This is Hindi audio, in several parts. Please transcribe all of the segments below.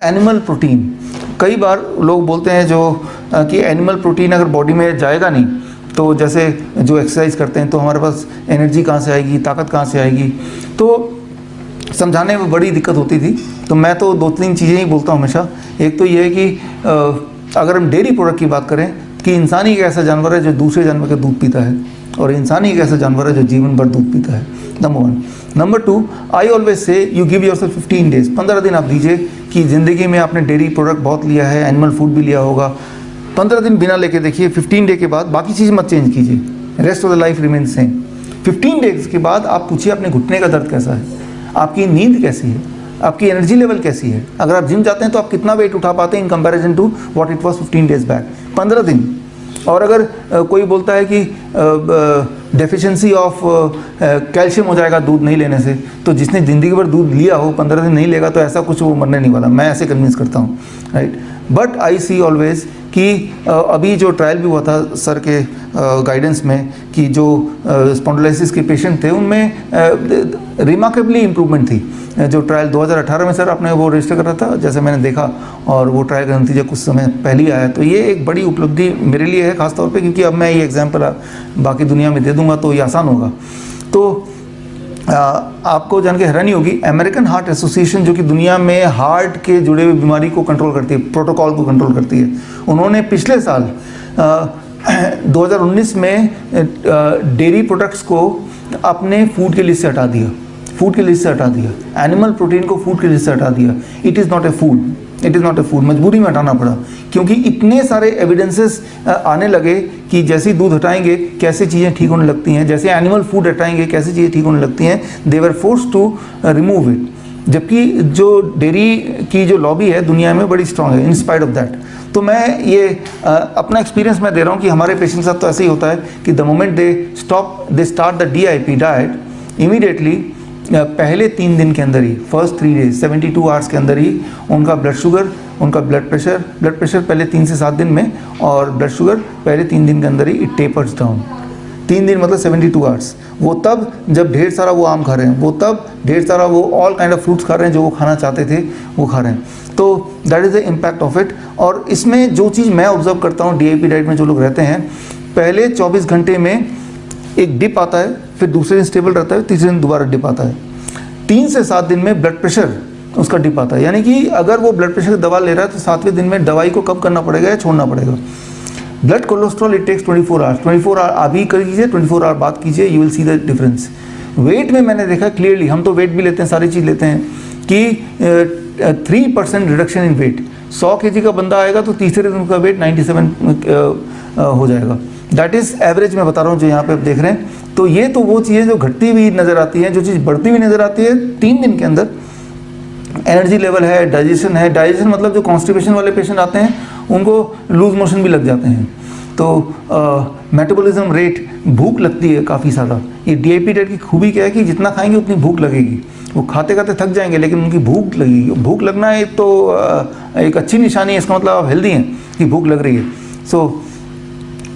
एनिमल प्रोटीन, कई बार लोग बोलते हैं जो कि एनिमल प्रोटीन अगर बॉडी में जाएगा नहीं तो जैसे जो एक्सरसाइज करते हैं तो हमारे पास एनर्जी कहाँ से आएगी, ताकत कहाँ से आएगी, तो समझाने में बड़ी दिक्कत होती थी। तो मैं तो 2-3 चीज़ें ही बोलता हूँ हमेशा। एक तो ये है कि अगर हम डेयरी प्रोडक्ट की बात करें कि इंसान ही एक ऐसा जानवर है जो दूसरे जानवर का दूध पीता है, और इंसान ही एक ऐसा जानवर है जो जीवन भर दूध पीता है, number 1। Number 2, I always say you give yourself 15 days, 15 दिन आप दीजिए कि ज़िंदगी में आपने डेयरी प्रोडक्ट बहुत लिया है, एनिमल फूड भी लिया होगा, 15 दिन बिना लेके देखिए। 15 डे के बाद बाकी चीज़ मत चेंज कीजिए, rest of the life remain same. 15 days के बाद आप पूछिए अपने घुटने का दर्द कैसा है, आपकी नींद कैसी है, आपकी एनर्जी लेवल कैसी है। अगर आप जिम जाते हैं तो आप कितना वेट उठा पाते हैं in comparison to what it was 15 days back, 15 दिन। और अगर कोई बोलता है कि डेफिशिएंसी ऑफ कैल्शियम हो जाएगा दूध नहीं लेने से, तो जिसने ज़िंदगी भर दूध लिया हो 15 दिन नहीं लेगा तो ऐसा कुछ वो मरने नहीं वाला, मैं ऐसे कन्विंस करता हूँ, right. But I see always कि अभी जो ट्रायल भी हुआ था सर के गाइडेंस में कि जो स्पॉन्डिलोलिसिस के पेशेंट थे उनमें रिमार्केबली इम्प्रूवमेंट थी। जो ट्रायल 2018 में सर आपने वो रजिस्टर करा था, जैसे मैंने देखा, और वो ट्रायल का नतीजा कुछ समय पहले ही आया, तो ये एक बड़ी उपलब्धि मेरे लिए है खासतौर पे, क्योंकि अब मैं ये एग्जाम्पल बाकी दुनिया में दे दूंगा तो ये आसान होगा। तो आपको जान के हैरानी होगी, अमेरिकन हार्ट एसोसिएशन जो कि दुनिया में हार्ट के जुड़े हुए बीमारी को कंट्रोल करती है, प्रोटोकॉल को कंट्रोल करती है, उन्होंने पिछले साल 2019 में डेयरी प्रोडक्ट्स को अपने फूड के लिस्ट से हटा दिया, फूड के लिस्ट से हटा दिया, एनिमल प्रोटीन को फूड के लिस्ट से हटा दिया। It is not a food, it is not a food, मजबूरी में हटाना पड़ा, क्योंकि इतने सारे एविडेंसेस आने लगे कि जैसे दूध हटाएंगे कैसे चीज़ें ठीक होने लगती हैं, जैसे एनिमल फूड हटाएंगे कैसे चीज़ें ठीक होने लगती हैं। They were forced to remove it, जबकि जो डेयरी की जो लॉबी है दुनिया में बड़ी स्ट्रांग है इन स्पाइट ऑफ दैट। तो मैं ये अपना एक्सपीरियंस मैं दे रहा हूँ कि हमारे पेशेंट के साथ तो ऐसे ही होता है कि the moment they start the DIP diet, immediately पहले 3 दिन के अंदर ही, फर्स्ट 3 डेज 72 आवर्स के अंदर ही उनका ब्लड शुगर, उनका ब्लड प्रेशर पहले 3 से 7 दिन में, और ब्लड शुगर पहले 3 दिन के अंदर ही इट टेपर्स डाउन। 3 दिन मतलब 72 आवर्स। वो तब जब ढेर सारा वो आम खा रहे हैं, वो तब ढेर सारा वो ऑल काइंड ऑफ फ्रूट्स खा रहे हैं जो वो खाना चाहते थे वो खा रहे हैं। तो that is the impact of it. और इसमें जो चीज़ मैं ऑब्जर्व करता हूँ DIP डाइट में जो लोग रहते हैं, पहले 24 घंटे में एक डिप आता है, फिर दूसरे दिन स्टेबल रहता है, तीसरे दिन दोबारा डिप आता है, 3 से 7 दिन में ब्लड प्रेशर उसका डिप आता है। यानी कि अगर वो ब्लड प्रेशर की दवा ले रहा है तो 7वें दिन में दवाई को कम करना पड़ेगा या छोड़ना पड़ेगा। Blood cholesterol it takes 24 hours, 24 hour अभी कर कीजिए, 24 आवर बाद कीजिए, you will see the difference. Weight में मैंने देखा क्लियरली, हम तो वेट भी लेते हैं, सारी चीज़ लेते हैं, कि 3% रिडक्शन इन वेट। 100 kg का बंदा आएगा तो तीसरे दिन का वेट 97 हो जाएगा। दैट इज़ एवरेज मैं बता रहा हूँ जो यहाँ पे आप देख रहे हैं। तो ये तो वो चीज़ें जो घटती हुई नज़र आती हैं, जो चीज़ बढ़ती हुई नज़र आती है 3 दिन के अंदर। एनर्जी लेवल है, डाइजेशन है, डाइजेशन मतलब जो कॉन्स्टिपेशन वाले पेशेंट आते हैं उनको लूज मोशन भी लग जाते हैं, तो मेटाबॉलिज्म रेट, भूख लगती है काफ़ी ज़्यादा। ये DIP डाइट की खूबी क्या है कि जितना खाएंगे उतनी भूख लगेगी, वो खाते खाते थक जाएंगे लेकिन उनकी भूख लगेगी। भूख लगना एक तो एक अच्छी निशानी है, इसका मतलब आप हेल्दी हैं कि भूख लग रही है। सो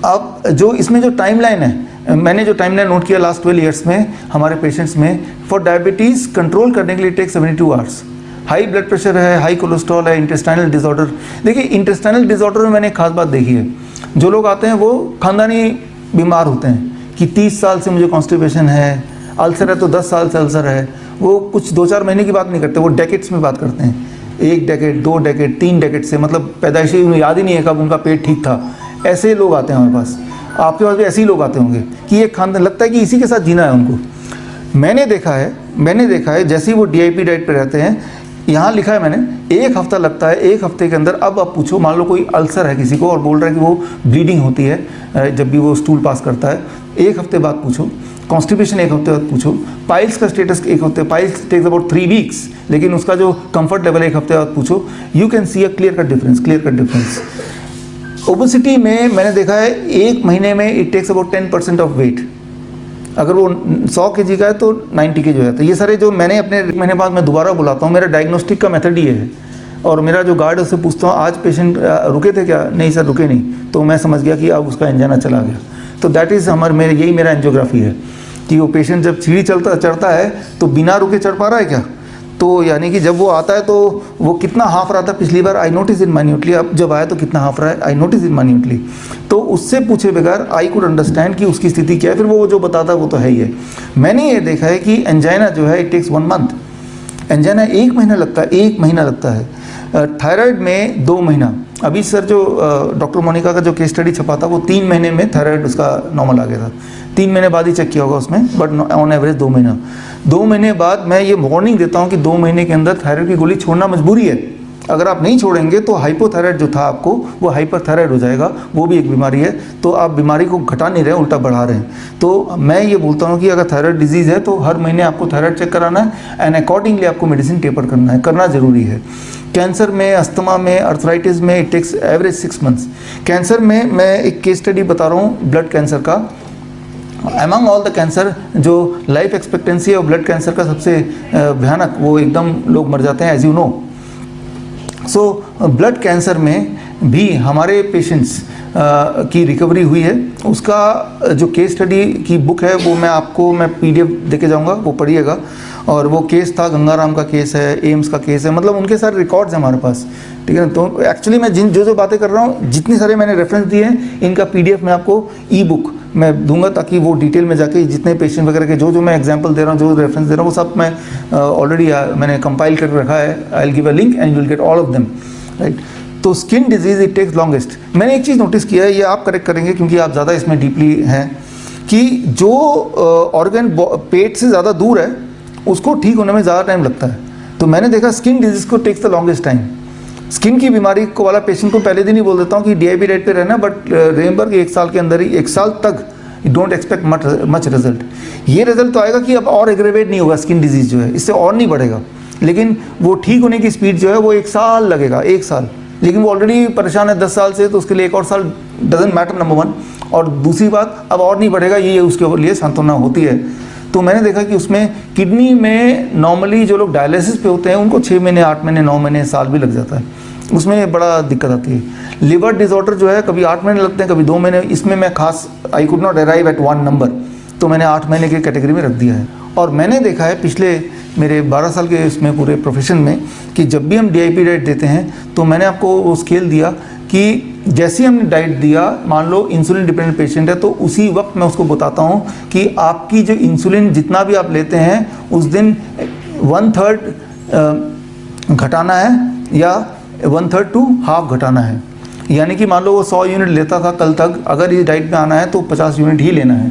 अब जो इसमें जो टाइमलाइन है, मैंने जो टाइमलाइन नोट किया लास्ट 12 ईयर्स में हमारे पेशेंट्स में, फॉर डायबिटीज़ कंट्रोल करने के लिए take 72 hours. High blood pressure है, हाई कोलेस्ट्रॉल है, इंटेस्टाइनल डिसऑर्डर। देखिए इंटेस्टाइनल डिसऑर्डर में मैंने एक खास बात देखी है, जो लोग आते हैं वो खानदानी बीमार होते हैं कि 30 साल से मुझे कॉन्स्टिपेशन है, अल्सर है तो 10 साल से अल्सर है। वो कुछ 2-4 महीने की बात नहीं करते, वो डेकेड्स में बात करते हैं, 1 डेकेड, 2 डेकेड, 3 डेकेड से, मतलब पैदाइशी उन्हें याद ही नहीं है कब उनका पेट ठीक था। ऐसे लोग आते हैं हमारे पास, आपके पास भी ऐसे ही लोग आते होंगे कि ये खानदान लगता है कि इसी के साथ जीना है उनको। मैंने देखा है जैसे ही वो DIP डाइट पे रहते हैं, यहाँ लिखा है मैंने, 1 हफ्ता लगता है, 1 हफ्ते के अंदर। अब आप पूछो, मान लो कोई अल्सर है किसी को और बोल रहा है कि वो ब्लीडिंग होती है जब भी वो स्टूल पास करता है, 1 हफ्ते बाद पूछो। कॉन्स्टिपेशन 1 हफ्ते बाद पूछो। पाइल्स का स्टेटस 1 हफ्ते, पाइल्स टेक्स अबाउट 3 वीक्स, लेकिन उसका जो कंफर्ट लेवल 1 हफ्ते बाद पूछो। You can see a clear cut difference. Obesity में मैंने देखा है 1 महीने में it takes about 10% of weight. अगर वो 100 kg का है तो 90 kg हो जाता है। ये सारे जो मैंने अपने 1 महीने बाद मैं दोबारा बुलाता हूँ, मेरा डायग्नोस्टिक का मेथड ये है। और मेरा जो गार्ड है उससे पूछता हूँ आज पेशेंट रुके थे क्या, नहीं सर रुके नहीं, तो मैं समझ गया कि अब उसका एंजाना चला गया। तो दैट इज़ यही मेरा एंजियोग्राफी है कि वो पेशेंट जब सीढ़ी चढ़ता है तो बिना रुके चढ़ पा रहा है क्या, तो यानी कि जब वो आता है तो वो कितना हाफ रहा था पिछली बार, आई नोटिस इन माइन्यूटली, अब जब आया तो कितना हाफ रहा है, आई नोटिस इन माइन्यूटली। तो उससे पूछे बगैर आई कुड अंडरस्टैंड कि उसकी स्थिति क्या है, फिर वो जो बताता है वो तो है ही है। मैंने ये देखा है कि एंजाइना जो है इट टेक्स 1 मंथ, एंजाइना 1 महीना लगता है, 1 महीना लगता है। थायराइड में 2 महीना। अभी सर जो डॉक्टर मोनिका का जो केस स्टडी छपा था वो 3 महीने में थायराइड उसका नॉर्मल आ गया था, 3 महीने बाद ही चेक किया होगा उसमें, बट ऑन एवरेज 2 महीना। 2 महीने बाद मैं ये वार्निंग देता हूँ कि 2 महीने के अंदर थायराइड की गोली छोड़ना मजबूरी है। अगर आप नहीं छोड़ेंगे तो हाइपोथायराइड जो था आपको वो हाइपरथायराइड हो जाएगा, वो भी एक बीमारी है। तो आप बीमारी को घटा नहीं रहे, उल्टा बढ़ा रहे हैं। तो मैं ये बोलता हूँ कि अगर थायराइड डिजीज़ है तो हर महीने आपको थायराइड चेक कराना है एंड अकॉर्डिंगली आपको मेडिसिन टेपर करना है, करना ज़रूरी है। कैंसर में, अस्थमा में, अर्थराइटिस में it takes average 6 months. Cancer में मैं एक केस स्टडी बता रहा हूँ ब्लड कैंसर का। अमंग ऑल द कैंसर जो लाइफ एक्सपेक्टेंसी है ब्लड कैंसर का सबसे भयानक, वो एकदम लोग मर जाते हैं as you know. So blood cancer में भी हमारे पेशेंट्स की रिकवरी हुई है। उसका जो केस स्टडी की बुक है वो मैं PDF देके जाऊंगा, वो पढ़िएगा। और वो केस था, गंगाराम का केस है, एम्स का केस है, मतलब उनके सारे रिकॉर्ड्स हैं हमारे पास, ठीक है ना। तो एक्चुअली मैं जो बातें कर रहा हूँ, जितनी सारे मैंने रेफरेंस दिए हैं, इनका PDF में आपको ई-बुक मैं दूंगा, ताकि वो डिटेल में जाके जितने पेशेंट वगैरह के जो मैं एग्जांपल दे रहा हूँ, जो रेफरेंस दे रहा हूँ, वो सब मैं ऑलरेडी मैंने कंपाइल करके रखा है। I will give a link and you will get all of them, right. तो skin disease it takes longest. मैंने एक चीज़ नोटिस किया है, ये आप करेक्ट करेंगे क्योंकि आप ज़्यादा इसमें डीपली हैं, कि जो ऑर्गन पेट से ज़्यादा दूर है उसको ठीक होने में ज़्यादा टाइम लगता है। तो मैंने देखा स्किन डिजीज़ को takes the longest time. Skin की बीमारी को वाला पेशेंट को पहले दिन ही बोल देता हूँ कि DIP डाइट पे रहना, बट रिमेंबर कि 1 साल के अंदर ही, 1 साल तक डोंट एक्सपेक्ट मच रिजल्ट। ये रिजल्ट तो आएगा कि अब और एग्रेवेट नहीं होगा, स्किन डिजीज़ जो है इससे और नहीं बढ़ेगा, लेकिन वो ठीक होने की स्पीड जो है वो 1 साल लगेगा, 1 साल। लेकिन वो ऑलरेडी परेशान है 10 साल से, तो उसके लिए 1 और साल डजंट मैटर, नंबर 1। और दूसरी बात, अब और नहीं बढ़ेगा, ये उसके लिए सांत्वना होती है। तो मैंने देखा कि उसमें किडनी में नॉर्मली जो लोग डायलिसिस पे होते हैं उनको 6 महीने, 8 महीने, 9 महीने, साल भी लग जाता है, उसमें बड़ा दिक्कत आती है। लिवर डिसऑर्डर जो है कभी 8 महीने लगते हैं, कभी 2 महीने। इसमें मैं खास I could not arrive at 1 number, तो मैंने 8 महीने की कैटेगरी में रख दिया है। और मैंने देखा है पिछले मेरे 12 साल के इसमें पूरे प्रोफेशन में कि जब भी हम DIP डाइट देते हैं तो मैंने आपको वो स्केल दिया कि जैसे ही हमने डाइट दिया, मान लो इंसुलिन डिपेंडेंट पेशेंट है, तो उसी वक्त मैं उसको बताता हूँ कि आपकी जो इंसुलिन जितना भी आप लेते हैं उस दिन 1/3 घटाना है या 1/3 टू हाफ घटाना है। यानी कि मान लो वो 100 यूनिट लेता था कल तक, अगर इस डाइट में आना है तो 50 यूनिट ही लेना है।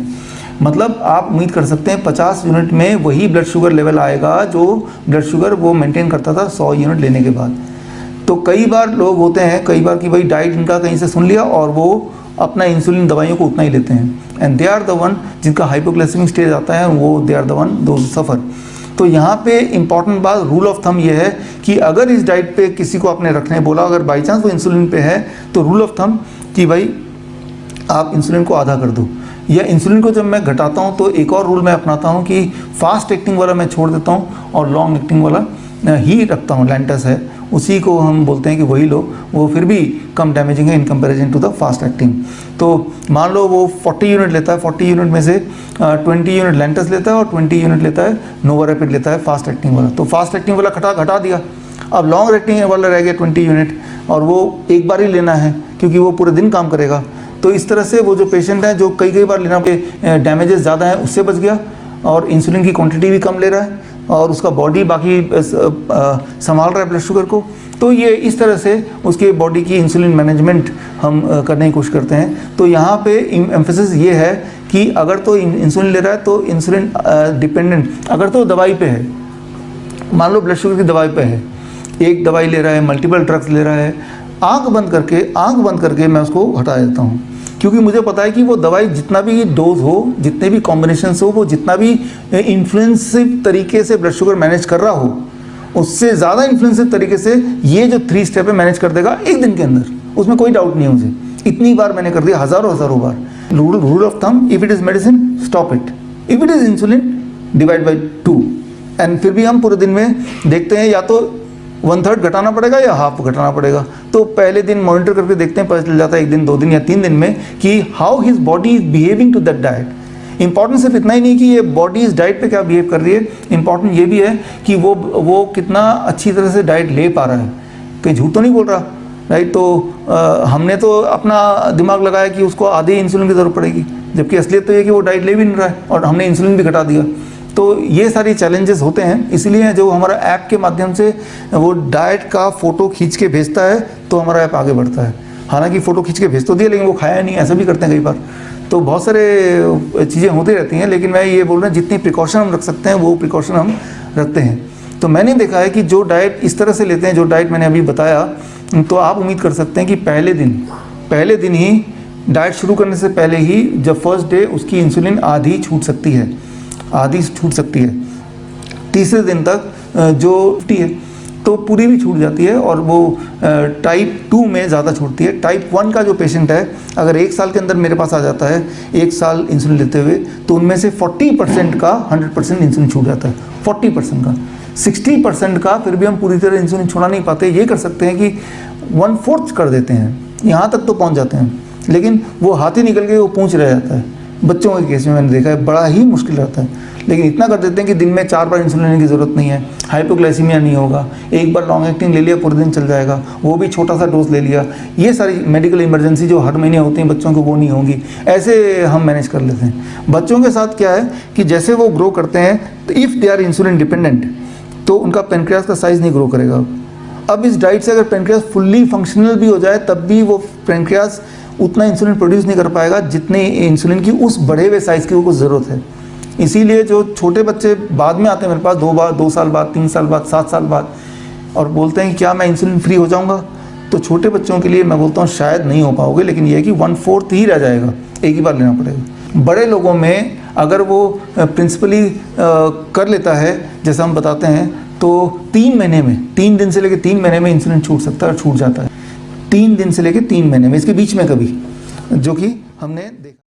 मतलब आप उम्मीद कर सकते हैं 50 यूनिट में वही ब्लड शुगर लेवल आएगा जो ब्लड शुगर वो मेंटेन करता था 100 यूनिट लेने के बाद। तो कई बार लोग होते हैं, कई बार कि भाई डाइट इनका कहीं से सुन लिया और वो अपना इंसुलिन दवाइयों को उतना ही लेते हैं, and they are the one जिनका हाइपोग्लाइसेमिक स्टेज आता है, वो they are the one those suffer. तो यहाँ पे इंपॉर्टेंट बात, रूल ऑफ थंब ये है कि अगर इस डाइट पे किसी को आपने रखने बोला, अगर बाई चांस वो इंसुलिन पे है, तो रूल ऑफ थंब कि भाई आप इंसुलिन को आधा कर दो। या इंसुलिन को जब मैं घटाता हूँ तो एक और रूल मैं अपनाता हूँ कि फास्ट एक्टिंग वाला मैं छोड़ देता हूँ और लॉन्ग एक्टिंग वाला ही रखता हूँ। लैंटस है, उसी को हम बोलते हैं कि वही लो, वो फिर भी कम डैमेजिंग है in comparison to the fast acting. तो मान लो वो 40 यूनिट लेता है, 40 यूनिट में से 20 यूनिट लैंटस लेता है और 20 यूनिट लेता है नोवारैपिड लेता है फास्ट एक्टिंग वाला। तो फास्ट एक्टिंग वाला घटा दिया, अब लॉन्ग एक्टिंग वाला रह गया 20 यूनिट, और वो एक बार ही लेना है क्योंकि वो पूरे दिन काम करेगा। तो इस तरह से वो जो पेशेंट है जो कई बार लेना पे डैमेजेस ज़्यादा है उससे बच गया, और इंसुलिन की क्वांटिटी भी कम ले रहा है, और उसका बॉडी बाकी संभाल रहा है ब्लड शुगर को। तो ये इस तरह से उसके बॉडी की इंसुलिन मैनेजमेंट हम करने की कोशिश करते हैं। तो यहाँ पे एम्फेसिस ये है कि अगर तो इंसुलिन ले रहा है तो इंसुलिन डिपेंडेंट, अगर तो दवाई पे है, मान लो ब्लड शुगर की दवाई पे है, एक दवाई ले रहा है, मल्टीपल ड्रग्स ले रहा है, आंख बंद करके मैं उसको हटा देता हूँ, क्योंकि मुझे पता है कि वो दवाई जितना भी डोज हो, जितने भी कॉम्बिनेशन हो, वो जितना भी इन्फ्लुएंसिव तरीके से ब्लड शुगर मैनेज कर रहा हो, उससे ज़्यादा इन्फ्लुएंसिव तरीके से ये जो 3 स्टेप है मैनेज कर देगा एक दिन के अंदर, उसमें कोई डाउट नहीं है मुझे। इतनी बार मैंने कर दिया, हज़ारों बार। Rule of thumb, if it is medicine stop it, if it is insulin divide by 2। And फिर भी हम पूरे दिन में देखते हैं या तो 1/3 घटाना पड़ेगा या हाफ घटाना पड़ेगा। तो पहले दिन मॉनिटर करके देखते हैं, पता चल जाता है 1 दिन, 2 दिन या 3 दिन में कि how his body is behaving to that diet. Important सिर्फ इतना ही नहीं कि ये बॉडी इस डाइट पे क्या बिहेव कर रही है, इंपॉर्टेंट ये भी है कि वो कितना अच्छी तरह से डाइट ले पा रहा है, कहीं झूठ तो नहीं बोल रहा, राइट। तो हमने तो अपना दिमाग लगाया कि उसको आधी इंसुलिन की ज़रूरत पड़ेगी, जबकि असलियत तो ये कि वो डाइट ले भी नहीं रहा है और हमने इंसुलिन भी घटा दिया। तो ये सारी चैलेंजेस होते हैं, इसलिए जो हमारा ऐप के माध्यम से वो डाइट का फ़ोटो खींच के भेजता है तो हमारा ऐप आगे बढ़ता है। हालांकि फ़ोटो खींच के भेज तो दिया लेकिन वो खाया नहीं, ऐसा भी करते हैं कई बार। तो बहुत सारे चीज़ें होती रहती हैं, लेकिन मैं ये बोल रहा हूँ जितनी प्रिकॉशन हम रख सकते हैं वो प्रिकॉशन हम रखते हैं। तो मैंने देखा है कि जो डाइट इस तरह से लेते हैं, जो डाइट मैंने अभी बताया, तो आप उम्मीद कर सकते हैं कि पहले दिन ही डाइट शुरू करने से पहले ही जब फर्स्ट डे उसकी इंसुलिन आधी छूट सकती है, तीसरे दिन तक जो 50 है तो पूरी भी छूट जाती है, और वो टाइप 2 में ज़्यादा छूटती है। टाइप 1 का जो पेशेंट है, अगर 1 साल के अंदर मेरे पास आ जाता है 1 साल इंसुलिन लेते हुए, तो उनमें से 40% का 100% इंसुलिन छूट जाता है, 40% का। 60% का फिर भी हम पूरी तरह इंसुलिन छोड़ा नहीं पाते। ये कर सकते हैं कि 1/4 कर देते हैं, यहाँ तक तो पहुँच जाते हैं, लेकिन वो हाथ ही निकल के वो पूंछ रह जाता है। बच्चों के केस में मैंने देखा है बड़ा ही मुश्किल रहता है, लेकिन इतना कर देते हैं कि दिन में 4 बार इंसुलिन लेने की ज़रूरत नहीं है, हाइपोग्लाइसीमिया नहीं होगा, एक बार लॉन्ग एक्टिंग ले लिया पूरे दिन चल जाएगा, वो भी छोटा सा डोज ले लिया। ये सारी मेडिकल इमरजेंसी जो हर महीने होती हैं बच्चों को, वो नहीं होंगी, ऐसे हम मैनेज कर लेते हैं। बच्चों के साथ क्या है कि जैसे वो ग्रो करते हैं, तो if they are insulin dependent, तो उनका पेनक्रियास का साइज़ नहीं ग्रो करेगा। अब इस डाइट से अगर पेनक्रियास फुल्ली फंक्शनल भी हो जाए, तब भी वो पेनक्रियास उतना इंसुलिन प्रोड्यूस नहीं कर पाएगा जितने इंसुलिन की उस बढ़े हुए साइज़ की उसको ज़रूरत है। इसीलिए जो छोटे बच्चे बाद में आते हैं मेरे पास 2 साल बाद, 3 साल बाद, 7 साल बाद, और बोलते हैं कि क्या मैं इंसुलिन फ्री हो जाऊंगा, तो छोटे बच्चों के लिए मैं बोलता हूँ शायद नहीं हो पाओगे, लेकिन यह है कि 1/4 ही रह जाएगा, एक ही बार लेना पड़ेगा। बड़े लोगों में अगर वो प्रिंसिपली कर लेता है जैसा हम बताते हैं, तो 3 महीने में, 3 दिन से लेकर 3 महीने में इंसुलिन छूट सकता है, और छूट जाता है 3 दिन से लेकर 3 महीने में, इसके बीच में कभी, जो कि हमने देखा।